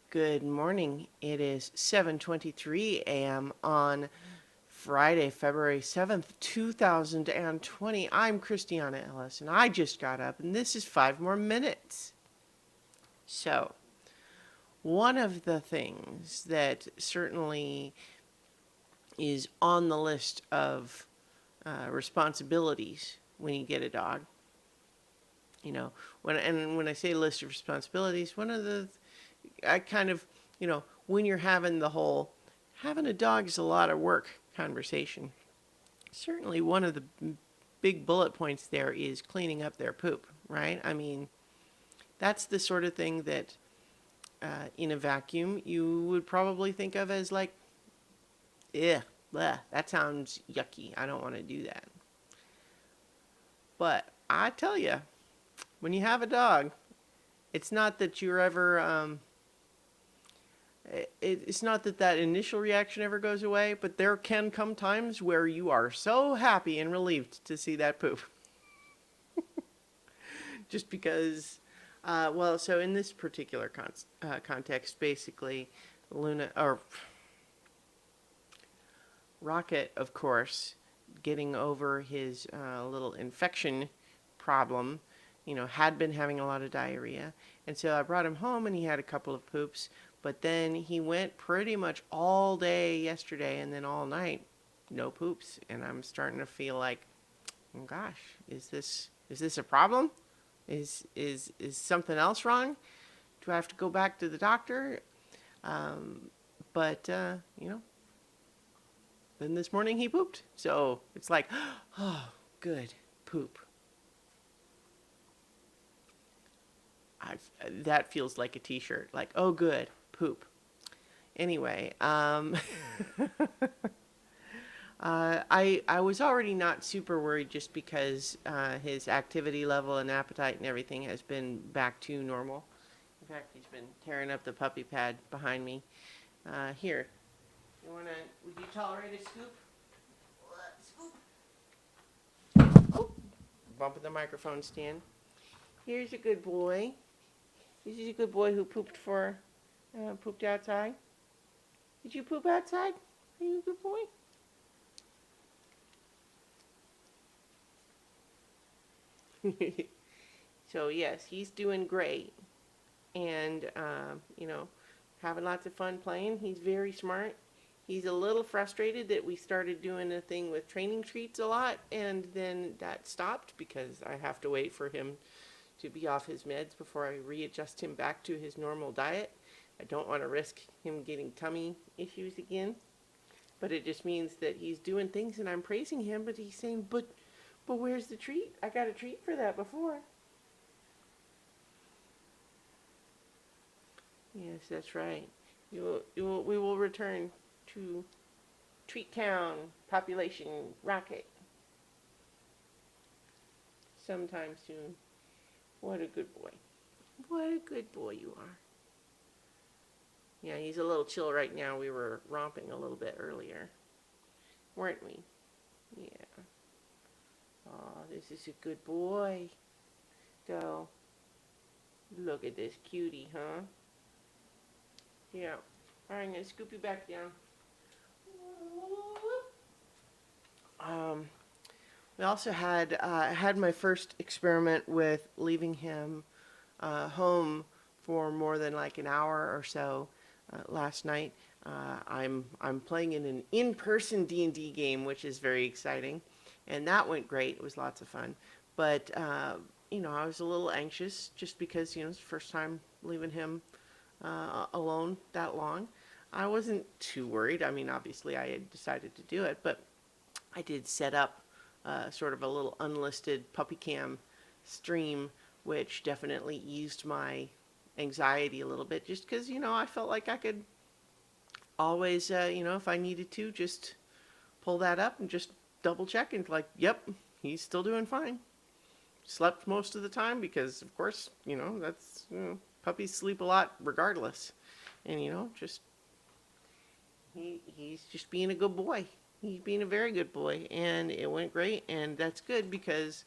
Good morning. It is 7:23 a.m. on Friday, February 7th, 2020. I'm Christiana Ellis and I just got up and this is 5 more minutes. So, one of the things that certainly is on the list of responsibilities when you get a dog, when I say list of responsibilities, one of the I kind of, when you're having the whole having a dog is a lot of work conversation. Certainly, one of the big bullet points there is cleaning up their poop, right? I mean, that's the sort of thing that in a vacuum you would probably think of as like, yeah, that sounds yucky. I don't want to do that. But I tell you, when you have a dog, it's not that you're ever it's not that that initial reaction ever goes away, but there can come times where you are so happy and relieved to see that poop. Just because, so in this particular context, basically, Luna, or Rocket, of course, getting over his little infection problem, had been having a lot of diarrhea. And so I brought him home and he had a couple of poops. But then he went pretty much all day yesterday and then all night, no poops. And I'm starting to feel like, oh gosh, is this a problem? Is something else wrong? Do I have to go back to the doctor? But then this morning he pooped. So it's like, oh, good, poop. That feels like a t-shirt. Like, oh, good, poop. Anyway, I was already not super worried just because his activity level and appetite and everything has been back to normal. In fact, he's been tearing up the puppy pad behind me. Here, would you tolerate a scoop? Scoop. Oh, bumping the microphone stand. Here's a good boy. This is a good boy who pooped outside. Did you poop outside? Are you a good boy? So yes, he's doing great, and having lots of fun playing. He's very smart. He's a little frustrated that we started doing a thing with training treats a lot, and then that stopped because I have to wait for him to be off his meds before I readjust him back to his normal diet. I don't want to risk him getting tummy issues again. But it just means that he's doing things and I'm praising him, but he's saying, but where's the treat? I got a treat for that before. Yes, that's right. We will return to Treat Town population rocket sometime soon. What a good boy. What a good boy you are. Yeah, he's a little chill right now. We were romping a little bit earlier, weren't we? Yeah. Oh, this is a good boy. So, look at this cutie, huh? Yeah. All right, I'm going to scoop you back down. Um, we also had my first experiment with leaving him home for more than like an hour or so last night. I'm playing in an in-person D&D game, which is very exciting, and that went great. It was lots of fun, but I was a little anxious just because it's the first time leaving him alone that long. I wasn't too worried. I mean, obviously, I had decided to do it, but I did set up sort of a little unlisted puppy cam stream, which definitely eased my anxiety a little bit, just because I felt like I could always, if I needed to, just pull that up and just double check and like, yep, he's still doing fine. Slept most of the time because, of course, that's puppies sleep a lot regardless, and just he's just being a good boy. He's being a very good boy, and it went great, and that's good because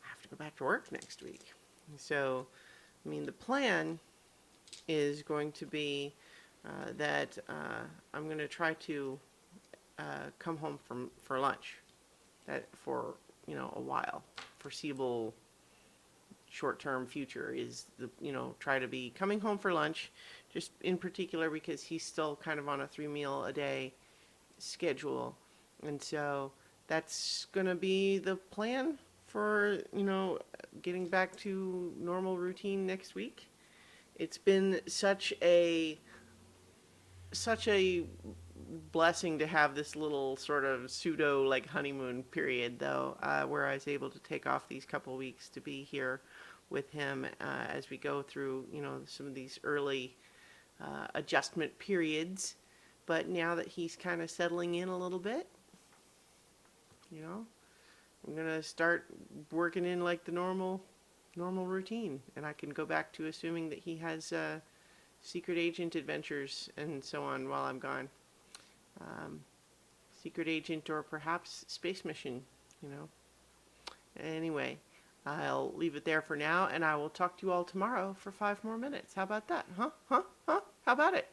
I have to go back to work next week. So, I mean, the plan is going to be that I'm going to try to come home for lunch. That for a while, foreseeable short-term future is try to be coming home for lunch, just in particular because he's still kind of on a 3 meal a day schedule, and so that's gonna be the plan for getting back to normal routine next week. It's been such a blessing to have this little sort of pseudo like honeymoon period though, where I was able to take off these couple weeks to be here with him as we go through some of these early adjustment periods. But now that he's kind of settling in a little bit, I'm gonna start working in like the normal routine, and I can go back to assuming that he has secret agent adventures and so on while I'm gone. Secret agent or perhaps space mission, you know. Anyway, I'll leave it there for now, and I will talk to you all tomorrow for 5 more minutes. How about that? Huh? How about it?